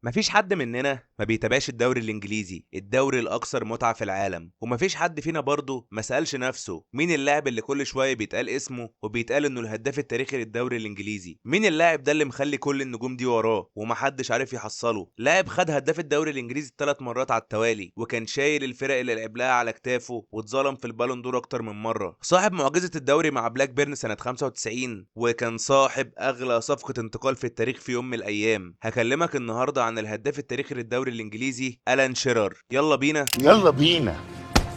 مفيش حد مننا ما بيتابعش الدوري الانجليزي، الدوري الاكثر متعة في العالم. ومفيش حد فينا برضه ما سألش نفسه مين اللاعب اللي كل شوية بيتقال اسمه وبيتقال انه الهداف التاريخي للدوري الانجليزي. مين اللاعب ده اللي مخلي كل النجوم دي وراه ومحدش عارف يحصله؟ لاعب خد هداف الدوري الانجليزي 3 مرات على التوالي، وكان شايل الفرق اللي لعب لها على كتافه، واتظلم في البالون دور اكتر من مرة. صاحب معجزة الدوري مع بلاك بيرن سنة 95، وكان صاحب اغلى صفقة انتقال في التاريخ في يوم من الايام. هكلمك النهارده عن الهداف التاريخي للدوري الانجليزي ألان شيرر. يلا بينا. يلا بينا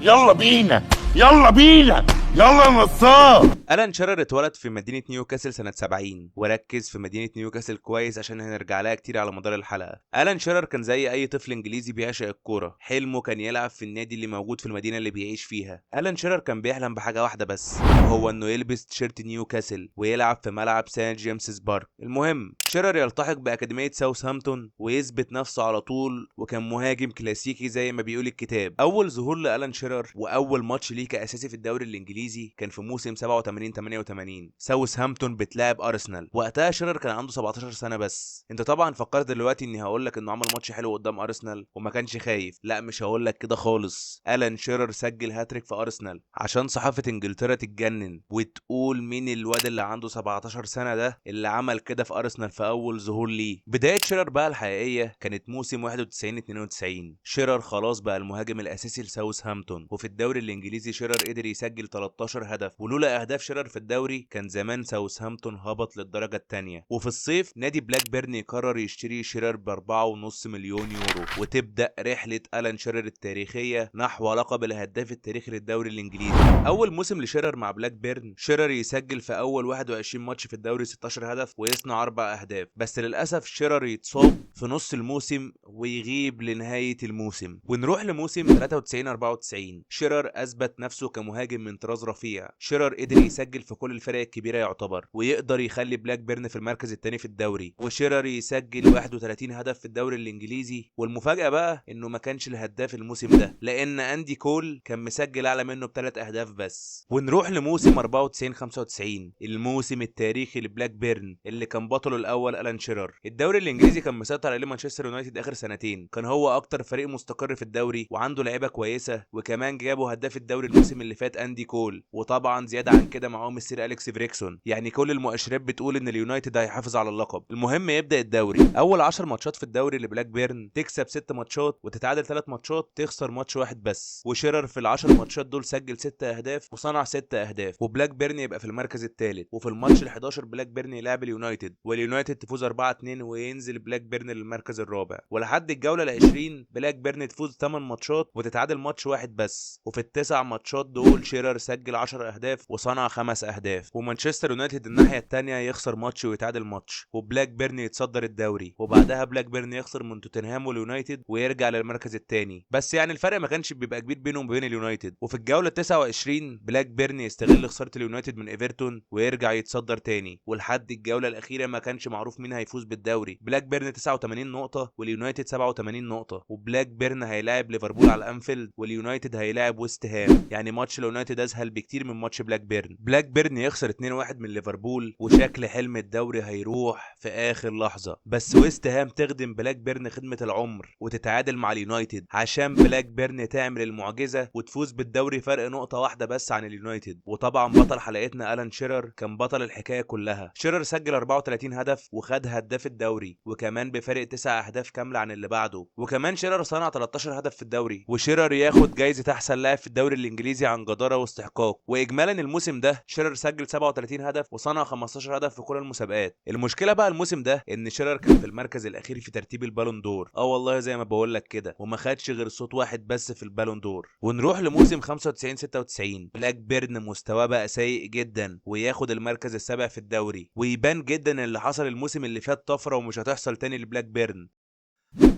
يلا بينا يلا بينا يلا يا نصار. ألان شيرر اتولد في مدينة نيوكاسل سنة 70، وركز في مدينة نيوكاسل كويس عشان هنرجع لها كتير على مدار الحلقة. ألان شيرر كان زي أي طفل إنجليزي بيعشق الكورة، حلمه كان يلعب في النادي اللي موجود في المدينة اللي بيعيش فيها. ألان شيرر كان بيحلم بحاجة واحدة بس، وهو إنه يلبس تيشيرت نيوكاسل ويلعب في ملعب سان جيمسز بارك. المهم شيرر يلتحق بأكاديمية ساوثهامبتون ويثبت نفسه على طول، وكان مهاجم كلاسيكي زي ما بيقول الكتاب. أول ظهور لألان شيرر وأول ماتش ليه كأساسي في الدوري الإنجليزي كان في موسم 87-88، ساوثهامبتون بتلعب ارسنال. وقتها شيرر كان عنده 17 سنه بس. انت طبعا فكرت دلوقتي اني هقول لك انه عمل ماتش حلو قدام ارسنال وما كانش خايف. لا، مش هقول لك كده خالص. ألان شيرر سجل هاتريك في ارسنال عشان صحافه انجلترا تتجنن وتقول مين الواد اللي عنده 17 سنه ده اللي عمل كده في ارسنال في اول ظهور ليه. بدايه شيرر بقى الحقيقيه كانت موسم 91-92. شيرر خلاص بقى المهاجم الاساسي لساوثهامبتون، وفي الدوري الانجليزي شيرر قدر يسجل 13 هدف، ولولا اهداف شيرر في الدوري كان زمان ساوثهامبتون هبط للدرجه الثانيه. وفي الصيف نادي بلاك بيرن قرر يشتري شيرر ب 4.5 مليون يورو، وتبدا رحله ألان شيرر التاريخيه نحو لقب الهداف التاريخي للدوري الانجليزي. اول موسم لشيرر مع بلاك بيرن، شيرر يسجل في اول 21 ماتش في الدوري 16 هدف ويصنع 4 اهداف. بس للاسف شيرر يتصاب في نص الموسم ويغيب لنهايه الموسم. ونروح لموسم 93-94. شيرر اثبت نفسه كمهاجم من طراز رفيع. شيرر قدر يسجل في كل الفرق الكبيره يعتبر، ويقدر يخلي بلاك بيرن في المركز الثاني في الدوري. وشيرر يسجل 31 هدف في الدوري الانجليزي. والمفاجاه بقى انه ما كانش الهداف الموسم ده، لان اندي كول كان مسجل اعلى منه ب3 اهداف بس. ونروح لموسم 94-95، الموسم التاريخي لبلاك بيرن اللي كان بطله الاول ألان شيرر. الدوري الانجليزي كان مسيطر عليه مانشستر يونايتد اخر سنتين، كان هو اكتر فريق مستقر في الدوري وعنده لعيبه كويسه، وكمان جابوا هداف الدوري الموسم اللي فات اندي كول. وطبعا زياده عن كده معاهم السير اليكس فريكسون. يعني كل المؤشرات بتقول ان اليونايتد هيحافظ على اللقب. المهم يبدا الدوري. اول 10 ماتشات في الدوري لبلاك بيرن، تكسب 6 ماتشات وتتعادل 3 ماتشات، تخسر ماتش واحد بس. وشيرر في ال10 ماتشات دول سجل 6 اهداف وصنع 6 اهداف، وبلاك بيرن يبقى في المركز الثالث. وفي الماتش ال11 بلاك بيرن يلعب اليونايتد، واليونايتد تفوز 4-2 وينزل بلاك بيرن للمركز الرابع. ولحد الجوله ال20 بلاك بيرن تفوز 8 ماتشات وتتعادل ماتش واحد بس. وفي ال9 ماتشات دول شيرر سجل 10 اهداف وصنع 5 اهداف. ومانشستر يونايتد الناحيه الثانيه يخسر ماتش ويتعادل ماتش، وبلاك بيرن يتصدر الدوري. وبعدها بلاك بيرن يخسر من توتنهام واليونايتد ويرجع للمركز الثاني، بس يعني الفرق ما كانش بيبقى كبير بينهم وبين اليونايتد. وفي الجوله 29 بلاك بيرن يستغل خساره اليونايتد من ايفرتون ويرجع يتصدر تاني. ولحد الجوله الاخيره ما كانش معروف مين هيفوز بالدوري. بلاك بيرن 89 نقطه واليونايتد 87 نقطه. وبلاك بيرن هيلاعب ليفربول على الانفيلد، واليونايتد هيلاعب ويست هام. يعني ماتش اليونايتد اسهل بكتير من ماتش بلاك بيرن. بلاك بيرن يخسر 2-1 من ليفربول، وشكل حلم الدوري هيروح في اخر لحظه. بس ويست هام تخدم بلاك بيرن خدمه العمر وتتعادل مع اليونايتد عشان بلاك بيرن تعمل المعجزه وتفوز بالدوري فرق نقطه واحده بس عن اليونايتد. وطبعا بطل حلقتنا ألان شيرر كان بطل الحكايه كلها. شيرر سجل 34 هدف وخد هداف الدوري، وكمان بفارق 9 اهداف كامله عن اللي بعده. وكمان شيرر صنع 13 هدف في الدوري. وشيرر ياخد جايزه احسن لاعب في الدوري الانجليزي عن جداره واستحقاق. واجمالا الموسم ده شيرر سجل 37 هدف وصنع 15 هدف في كل المسابقات. المشكله بقى الموسم ده ان شيرر كان في المركز الاخير في ترتيب البالون دور. والله زي ما بقول لك كده، وما خدش غير صوت واحد بس في البالون دور. ونروح لموسم 95-96. بلاك بيرن مستواه بقى سيء جدا وياخد المركز السابع في الدوري، ويبان جدا اللي حصل الموسم اللي فات طفره ومش هتحصل تاني لبلاك بيرن.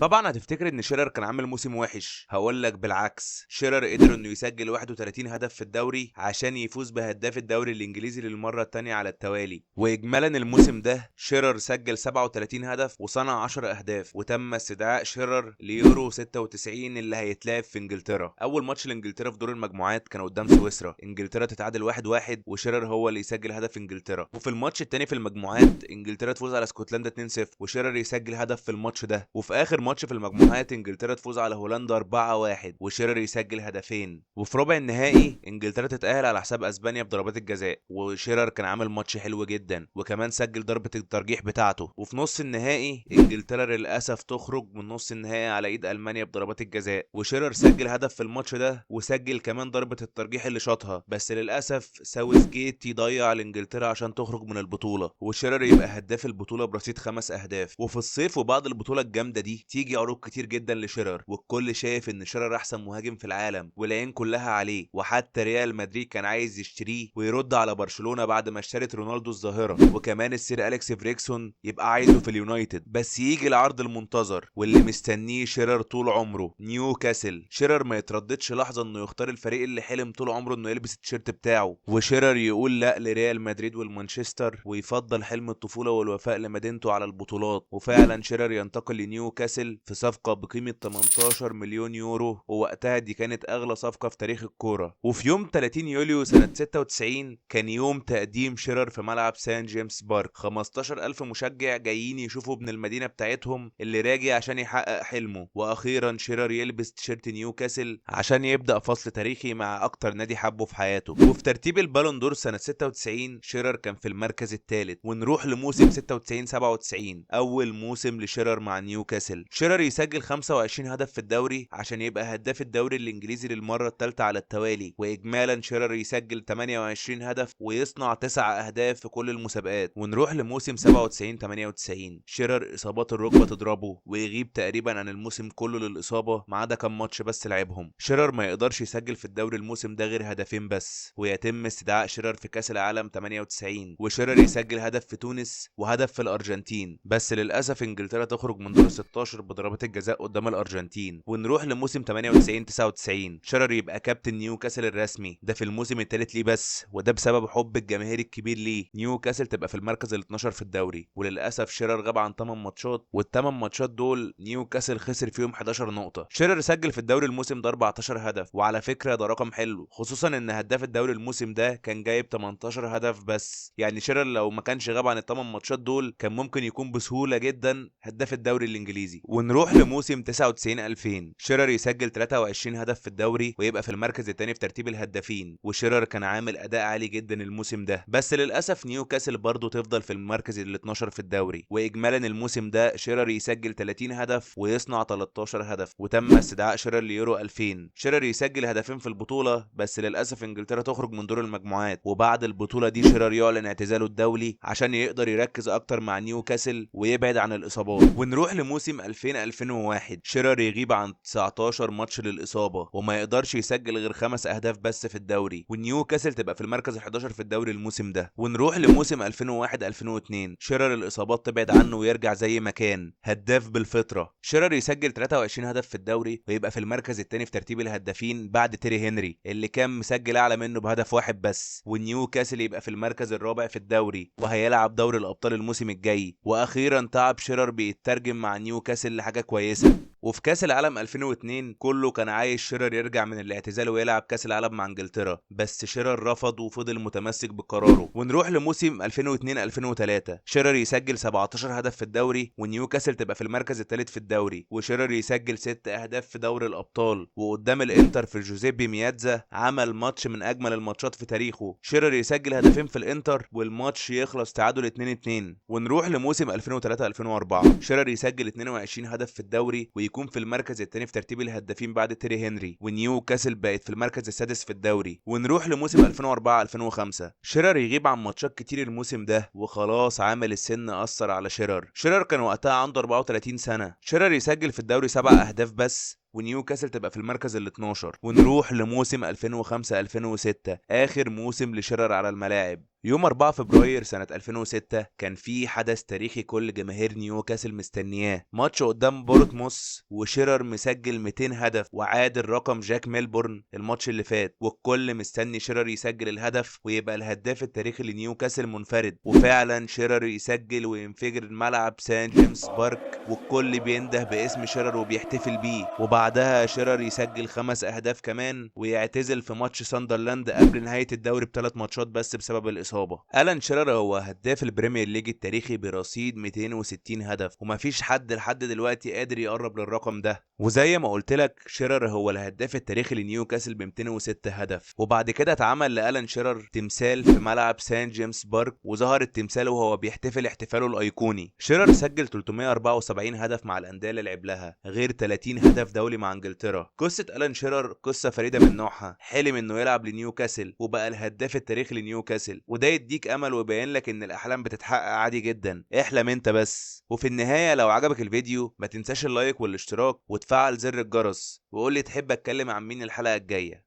طبعا هتفتكر ان شيرر كان عامل موسم وحش. هقول لك بالعكس، شيرر قدر انه يسجل 31 هدف في الدوري عشان يفوز بهداف الدوري الانجليزي للمره الثانيه على التوالي. واجمالا الموسم ده شيرر سجل 37 هدف وصنع 10 اهداف. وتم استدعاء شيرر ليورو 96 اللي هيتلعب في انجلترا. اول ماتش لانجلترا في دور المجموعات كان قدام سويسرا. انجلترا تتعادل 1-1 وشيرر هو اللي يسجل هدف انجلترا. وفي الماتش الثاني في المجموعات انجلترا تفوز على اسكتلندا 2-0 وشيرر يسجل هدف في الماتش ده. وفي اخر ماتش في المجموعات انجلترا تفوز على هولندا 4-1 وشيرر يسجل هدفين، وفي ربع النهائي انجلترا تتأهل على حساب اسبانيا بضربات الجزاء، وشيرر كان عامل ماتش حلو جدا وكمان سجل ضربة الترجيح بتاعته. وفي نص النهائي انجلترا للاسف تخرج من نص النهائي على ايد المانيا بضربات الجزاء، وشيرر سجل هدف في الماتش ده وسجل كمان ضربة الترجيح اللي شاطها، بس للاسف ساوث جيت يضيع لانجلترا عشان تخرج من البطولة، وشيرر يبقى هداف البطولة برصيد 5 اهداف. وفي الصيف وبعد البطولة الجامدة دي تيجي عروض كتير جدا لشيرر، والكل شايف ان شيرر احسن مهاجم في العالم والعين كلها عليه، وحتى ريال مدريد كان عايز يشتريه ويرد على برشلونة بعد ما اشترت رونالدو الظاهرة، وكمان السير اليكس فريكسون يبقى عايزه في اليونايتد. بس يجي العرض المنتظر واللي مستنيه شيرر طول عمره، نيوكاسل. شيرر ما يترددش لحظة انه يختار الفريق اللي حلم طول عمره انه يلبس التيشيرت بتاعه، وشيرر يقول لا لريال مدريد والمانشستر ويفضل حلم الطفولة والوفاء لمدينته على البطولات. وفعلا شيرر ينتقل لنيوكاسل في صفقة بقيمة 18 مليون يورو، ووقتها دي كانت اغلى صفقة في تاريخ الكورة. وفي يوم 30 يوليو سنة 96 كان يوم تقديم شيرر في ملعب سان جيمس بارك. 15,000 مشجع جايين يشوفوا ابن المدينة بتاعتهم اللي راجع عشان يحقق حلمه، واخيرا شيرر يلبس تيشيرت نيوكاسل عشان يبدأ فصل تاريخي مع اكتر نادي حبه في حياته. وفي ترتيب البالون دور سنة 96 شيرر كان في المركز الثالث. ونروح لموسم 96 97 اول موسم لشيرر مع نيوكاسل. شيرر يسجل 25 هدف في الدوري عشان يبقى هداف الدوري الانجليزي للمرة الثالثة على التوالي، واجمالا شيرر يسجل 28 هدف ويصنع 9 اهداف في كل المسابقات. ونروح لموسم 97 98 شيرر اصابات الركبة تضربه ويغيب تقريبا عن الموسم كله للاصابة ما عدا كام ماتش بس لعبهم. شيرر ما يقدرش يسجل في الدوري الموسم ده غير هدفين بس، ويتم استدعاء شيرر في كاس العالم 98 وشيرر يسجل هدف في تونس وهدف في الارجنتين، بس للاسف انجلترا تخرج من دور 16 بضربات الجزاء قدام الارجنتين. ونروح لموسم 98 99 شيرر يبقى كابتن نيوكاسل الرسمي، ده في الموسم الثالث ليه بس، وده بسبب حب الجماهير الكبير ليه. نيوكاسل تبقى في المركز ال 12 في الدوري، وللاسف شيرر غاب عن 8 ماتشات، والثمان ماتشات دول نيوكاسل خسر فيهم 11 نقطة. شيرر سجل في الدوري الموسم ده 14 هدف، وعلى فكرة ده رقم حلو خصوصا ان هداف الدوري الموسم ده كان جايب 18 هدف بس، يعني شيرر لو ما كانش غاب عن الثمان ماتشات دول كان ممكن يكون بسهولة جدا هداف الدوري الانجليزي. ونروح لموسم 99 2000 شيرر يسجل 23 هدف في الدوري ويبقى في المركز الثاني في ترتيب الهدافين، وشيرر كان عامل اداء عالي جدا الموسم ده، بس للاسف نيوكاسل برضه تفضل في المركز ال 12 في الدوري. واجمالا الموسم ده شيرر يسجل 30 هدف ويصنع 13 هدف، وتم استدعاء شيرر ليورو 2000. شيرر يسجل هدفين في البطولة، بس للاسف انجلترا تخرج من دور المجموعات، وبعد البطولة دي شيرر يعلن اعتزاله الدولي عشان يقدر يركز اكتر مع نيوكاسل ويبعد عن الاصابات. ونروح لموسم 2000 2001 شيرر يغيب عن 19 ماتش للاصابة وما يقدرش يسجل غير 5 اهداف بس في الدوري، ونيوكاسل تبقى في المركز ال 11 في الدوري الموسم ده. ونروح لموسم 2001 2002 شيرر الاصابات تبعد عنه ويرجع زي ما كان هداف بالفطرة. شيرر يسجل 23 هدف في الدوري ويبقى في المركز الثاني في ترتيب الهدافين بعد تيري هنري اللي كان مسجل اعلى منه بهدف واحد بس. ونيوكاسل يبقى في المركز الرابع في الدوري وهيلعب دوري الابطال الموسم الجاي. واخيرا تعب شيرر بيترجم مع نيوكاسل لحاجة كويسة. وفي كاس العالم 2002 كله كان عايز شيرر يرجع من الاعتزال ويلعب كاس العالم مع انجلترا، بس شيرر رفض وفضل متمسك بقراره. ونروح لموسم 2002 2003 شيرر يسجل 17 هدف في الدوري ونيوكاسل تبقى في المركز الثالث في الدوري، وشيرر يسجل 6 اهداف في دوري الابطال، وقدام الانتر في جوزيبي مياتزا عمل ماتش من اجمل الماتشات في تاريخه. شيرر يسجل هدفين في الانتر والماتش يخلص تعادل 2-2. ونروح لموسم 2003 2004 شيرر يسجل 22 هدف في الدوري ويكون في المركز الثاني في ترتيب الهدافين بعد تيري هنري، ونيوكاسل بقت في المركز السادس في الدوري. ونروح لموسم 2004 2005 شيرر يغيب عن ماتشات كتير الموسم ده وخلاص عامل السن اثر على شيرر. شيرر كان وقتها عنده 34 سنة. شيرر يسجل في الدوري 7 اهداف بس ونيوكاسل تبقى في المركز ال 12. ونروح لموسم 2005 2006 اخر موسم لشيرر على الملاعب. يوم 4 فبراير سنة 2006 كان في حدث تاريخي كل جماهير نيوكاسل مستنياه، ماتش قدام بورتموث وشيرر مسجل 200 هدف وعادل رقم جاك ميلبورن الماتش اللي فات، والكل مستني شيرر يسجل الهدف ويبقى الهداف التاريخي لنيوكاسل منفرد. وفعلا شيرر يسجل وينفجر الملعب سان جيمس بارك والكل بينده باسم شيرر وبيحتفل بيه. وبعدها شيرر يسجل 5 اهداف كمان ويعتزل في ماتش ساندرلاند قبل نهاية الدوري ب3 ماتشات بس بسبب الإصابة. ألان شيرر هو هداف البريمير ليج التاريخي برصيد 260 هدف، ومفيش حد لحد دلوقتي قادر يقرب للرقم ده. وزي ما قلت لك شيرر هو الهداف التاريخي لنيوكاسل ب 206 هدف. وبعد كده اتعمل لألان شيرر تمثال في ملعب سان جيمس بارك، وظهر التمثال وهو بيحتفل احتفاله الأيقوني. شيرر سجل 374 هدف مع الأندية اللي لعب لها، غير 30 هدف دولي مع انجلترا. قصة ألان شيرر قصة فريدة من نوعها، حلم انه يلعب لنيوكاسل وبقى الهداف التاريخي لنيوكاسل، وده يديك امل ويبين لك ان الاحلام بتتحقق عادي جدا، احلم انت بس. وفي النهاية لو عجبك الفيديو ما تنساش اللايك والاشتراك وتفعل زر الجرس، وقول لي تحب اتكلم عن مين الحلقة الجاية.